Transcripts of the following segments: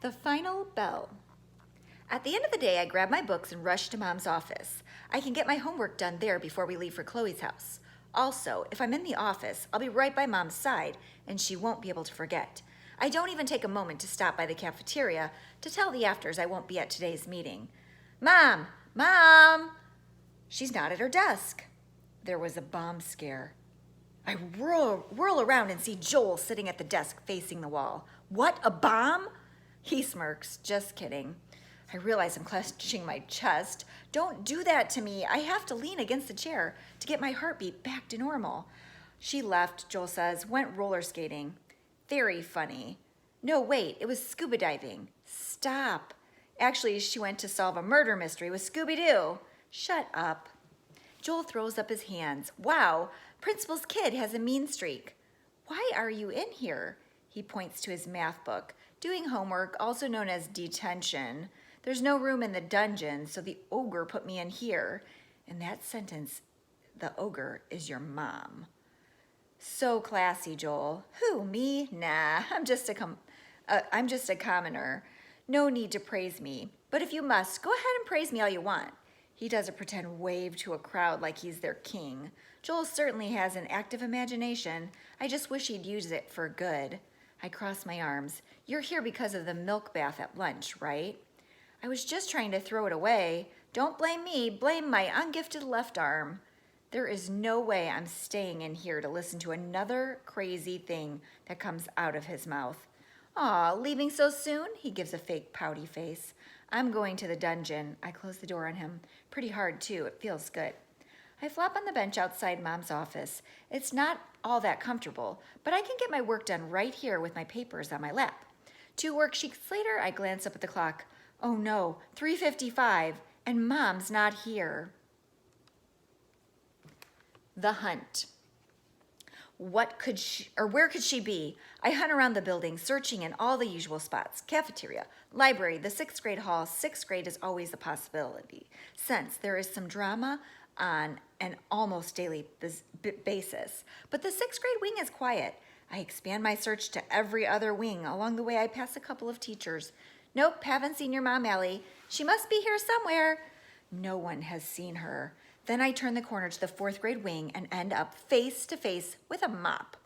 The final bell. At the end of the day, I grab my books and rush to Mom's office. I can get my homework done there before we leave for Chloe's house. Also, if I'm in the office, I'll be right by Mom's side, and she won't be able to forget. I don't even take a moment to stop by the cafeteria to tell the afters I won't be at today's meeting. Mom! Mom! She's not at her desk. There was a bomb scare. I whirl around and see Joel sitting at the desk facing the wall. What, a bomb? He smirks. Just kidding. I realize I'm clenching my chest. Don't do that to me. I have to lean against the chair to get my heartbeat back to normal. She left, Joel says, went roller skating. Very funny. No, wait, it was scuba diving. Stop. Actually, she went to solve a murder mystery with Scooby-Doo. Shut up. Joel throws up his hands. Wow, Principal's kid has a mean streak. Why are you in here? He points to his math book. Doing homework, also known as detention. There's no room in the dungeon, so the ogre put me in here. In that sentence, the ogre is your mom. So classy, Joel. Who, me? Nah, I'm just a commoner. No need to praise me. But if you must, go ahead and praise me all you want. He does a pretend wave to a crowd like he's their king. Joel certainly has an active imagination. I just wish he'd use it for good. I cross my arms. You're here because of the milk bath at lunch, right? I was just trying to throw it away. Don't blame me, blame my ungifted left arm. There is no way I'm staying in here to listen to another crazy thing that comes out of his mouth. Aw, leaving so soon? He gives a fake pouty face. I'm going to the dungeon. I close the door on him. Pretty hard, too. It feels good. I flop on the bench outside Mom's office. It's not all that comfortable, but I can get my work done right here with my papers on my lap. 2 worksheets later, I glance up at the clock. Oh no, 3:55, and Mom's not here. The hunt. Where could she be? I hunt around the building, searching in all the usual spots. Cafeteria, library, the 6th grade hall. 6th grade is always a possibility, since there is some drama on an almost daily basis. But the 6th grade wing is quiet. I expand my search to every other wing. Along the way, I pass a couple of teachers. Nope, haven't seen your mom, Allie. She must be here somewhere. No one has seen her. Then I turn the corner to the 4th grade wing and end up face to face with a mop.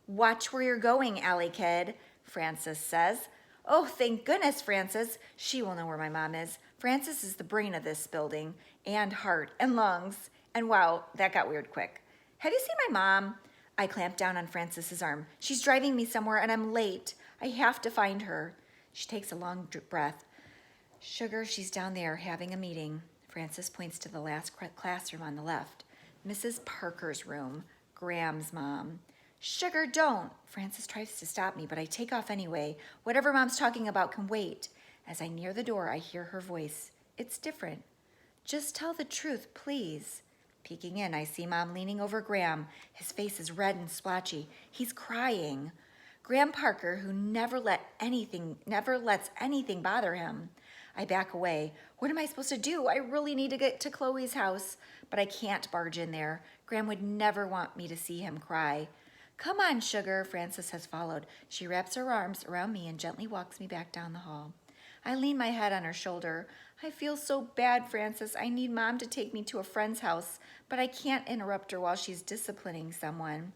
Watch where you're going, Allie kid, Frances says. Oh, thank goodness, Frances. She will know where my mom is. Frances is the brain of this building, and heart, and lungs. And wow, that got weird quick. Have you seen my mom? I clamp down on Frances's arm. She's driving me somewhere and I'm late. I have to find her. She takes a long breath. Sugar, she's down there having a meeting. Frances points to the last classroom on the left. Mrs. Parker's room. Graham's mom. Sugar, don't. Frances tries to stop me, but I take off anyway. Whatever Mom's talking about can wait. As I near the door, I hear her voice. It's different. Just tell the truth, please. Peeking in, I see Mom leaning over Graham. His face is red and splotchy. He's crying. Graham Parker, who never lets anything bother him. I back away. What am I supposed to do? I really need to get to Chloe's house, but I can't barge in there. Graham would never want me to see him cry. Come on, Sugar, Frances has followed. She wraps her arms around me and gently walks me back down the hall. I lean my head on her shoulder. I feel so bad, Frances. I need Mom to take me to a friend's house, but I can't interrupt her while she's disciplining someone.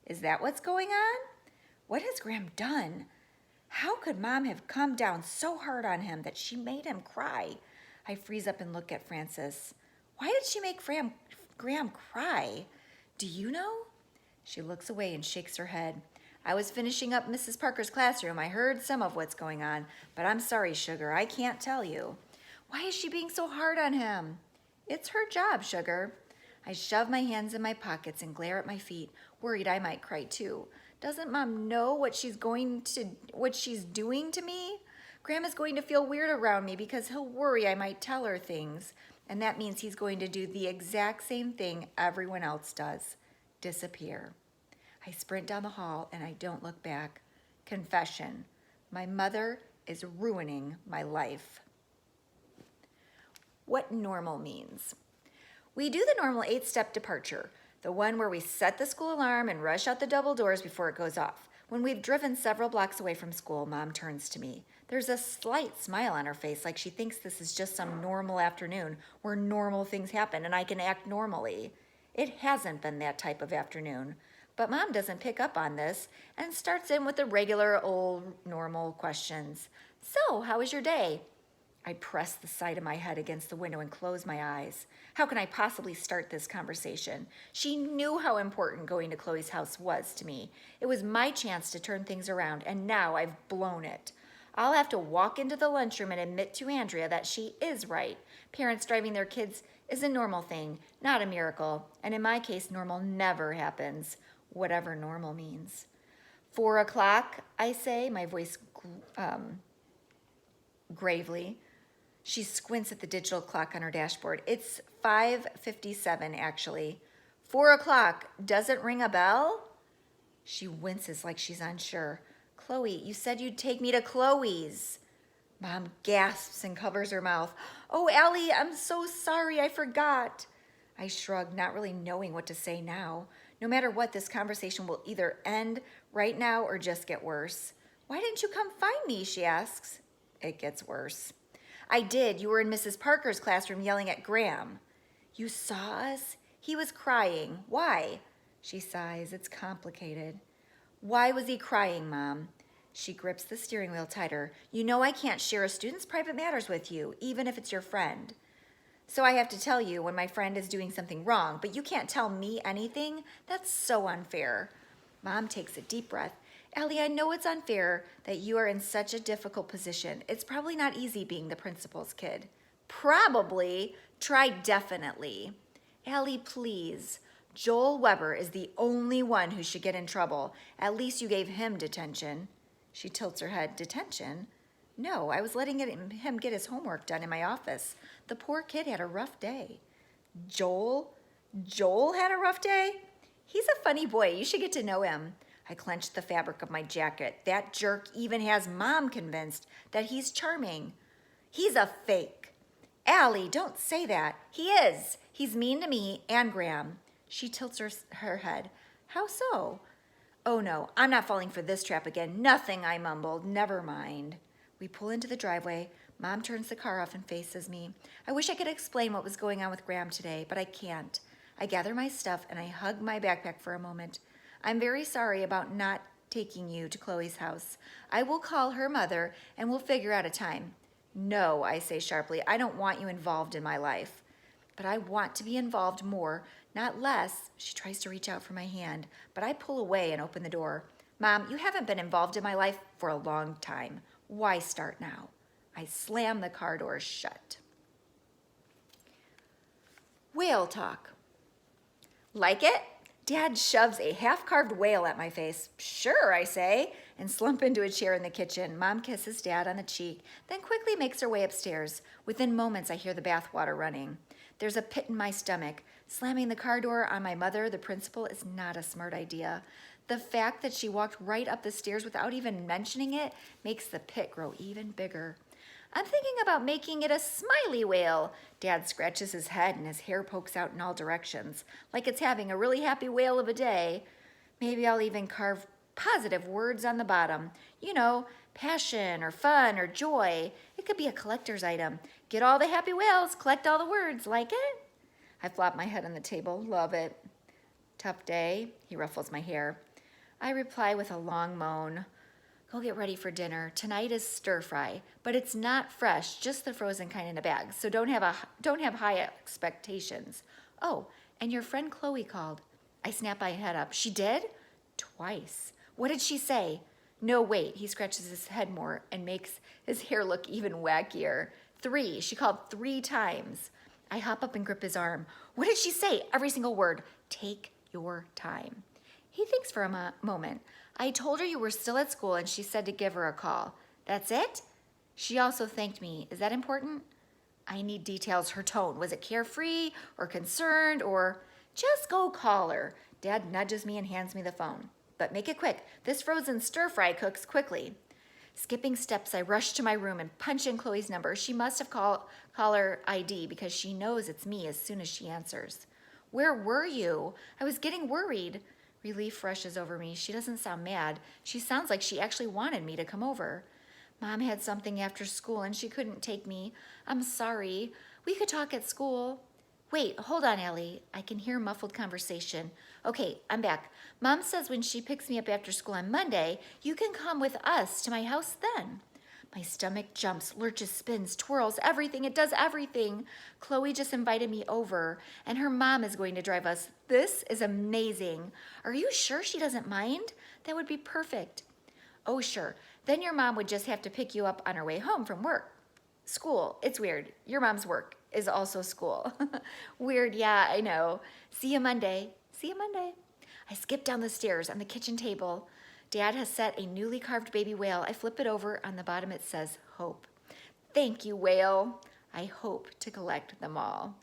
Is that what's going on? What has Graham done? How could Mom have come down so hard on him that she made him cry? I freeze up and look at Frances. Why did she make Graham cry? Do you know? She looks away and shakes her head. I was finishing up Mrs. Parker's classroom. I heard some of what's going on, but I'm sorry, Sugar, I can't tell you. Why is she being so hard on him? It's her job, Sugar. I shove my hands in my pockets and glare at my feet, worried I might cry too. Doesn't Mom know what she's doing to me? Graham is going to feel weird around me because he'll worry I might tell her things, and that means he's going to do the exact same thing everyone else does. Disappear. I sprint down the hall and I don't look back. Confession. My mother is ruining my life. What normal means. We do the normal 8-step departure, the one where we set the school alarm and rush out the double doors before it goes off. When we've driven several blocks away from school, Mom turns to me. There's a slight smile on her face, like she thinks this is just some normal afternoon where normal things happen and I can act normally. It hasn't been that type of afternoon. But Mom doesn't pick up on this and starts in with the regular old normal questions. So, how was your day? I press the side of my head against the window and close my eyes. How can I possibly start this conversation? She knew how important going to Chloe's house was to me. It was my chance to turn things around, and now I've blown it. I'll have to walk into the lunchroom and admit to Andrea that she is right. Parents driving their kids is a normal thing, not a miracle. And in my case, normal never happens, whatever normal means. 4 o'clock, I say, my voice gravely. She squints at the digital clock on her dashboard. It's 5:57, actually. 4 o'clock. Doesn't ring a bell? She winces like she's unsure. Chloe, you said you'd take me to Chloe's. Mom gasps and covers her mouth. Oh, Allie, I'm so sorry. I forgot. I shrug, not really knowing what to say now. No matter what, this conversation will either end right now or just get worse. Why didn't you come find me? She asks. It gets worse. I did. You were in Mrs. Parker's classroom yelling at Graham. You saw us? He was crying. Why? She sighs. It's complicated. Why was he crying, Mom? She grips the steering wheel tighter. You know I can't share a student's private matters with you, even if it's your friend. So I have to tell you when my friend is doing something wrong, but you can't tell me anything? That's so unfair. Mom takes a deep breath. Allie, I know it's unfair that you are in such a difficult position. It's probably not easy being the principal's kid. Probably. Try definitely. Allie, please. Joel Weber is the only one who should get in trouble. At least you gave him detention. She tilts her head. Detention? No, I was letting him get his homework done in my office. The poor kid had a rough day. Joel? Joel had a rough day? He's a funny boy. You should get to know him. I clenched the fabric of my jacket. That jerk even has Mom convinced that he's charming. He's a fake. Allie, don't say that. He is. He's mean to me and Graham. She tilts her head. How so? Oh no, I'm not falling for this trap again. Nothing, I mumbled. Never mind. We pull into the driveway. Mom turns the car off and faces me. I wish I could explain what was going on with Graham today, but I can't. I gather my stuff and I hug my backpack for a moment. I'm very sorry about not taking you to Chloe's house. I will call her mother and we'll figure out a time. No, I say sharply, I don't want you involved in my life. But I want to be involved more, not less. She tries to reach out for my hand, but I pull away and open the door. Mom, you haven't been involved in my life for a long time. Why start now? I slam the car doors shut. Whale talk. Like it? Dad shoves a half-carved whale at my face. Sure, I say, and slump into a chair in the kitchen. Mom kisses Dad on the cheek, then quickly makes her way upstairs. Within moments, I hear the bathwater running. There's a pit in my stomach. Slamming the car door on my mother, the principal, is not a smart idea. The fact that she walked right up the stairs without even mentioning it makes the pit grow even bigger. I'm thinking about making it a smiley whale. Dad scratches his head and his hair pokes out in all directions, like it's having a really happy whale of a day. Maybe I'll even carve positive words on the bottom. You know, passion or fun or joy. It could be a collector's item. Get all the happy whales, collect all the words. Like it? I flop my head on the table. Love it. Tough day. He ruffles my hair. I reply with a long moan. Go get ready for dinner. Tonight is stir fry, but it's not fresh, just the frozen kind in a bag. So don't have high expectations. Oh, and your friend Chloe called. I snap my head up. She did? Twice. What did she say? No, wait. He scratches his head more and makes his hair look even wackier. 3. She called 3 times. I hop up and grip his arm. What did she say? Every single word. Take your time. He thinks for a moment. I told her you were still at school and she said to give her a call. That's it? She also thanked me. Is that important? I need details. Her tone. Was it carefree or concerned or just go call her? Dad nudges me and hands me the phone. But make it quick. This frozen stir fry cooks quickly. Skipping steps, I rush to my room and punch in Chloe's number. She must have caller ID because she knows it's me as soon as she answers. Where were you? I was getting worried. Relief rushes over me. She doesn't sound mad. She sounds like she actually wanted me to come over. Mom had something after school and she couldn't take me. I'm sorry. We could talk at school. Wait, hold on, Ellie. I can hear muffled conversation. Okay, I'm back. Mom says when she picks me up after school on Monday, you can come with us to my house then. My stomach jumps, lurches, spins, twirls, everything. It does everything. Chloe just invited me over, and her mom is going to drive us. This is amazing. Are you sure she doesn't mind? That would be perfect. Oh, sure. Then your mom would just have to pick you up on her way home from work. School. It's weird. Your mom's work is also school. Weird, yeah, I know. See you Monday. See you Monday. I skip down the stairs on the kitchen table. Dad has set a newly carved baby whale. I flip it over. On the bottom it says, Hope. Thank you, whale. I hope to collect them all.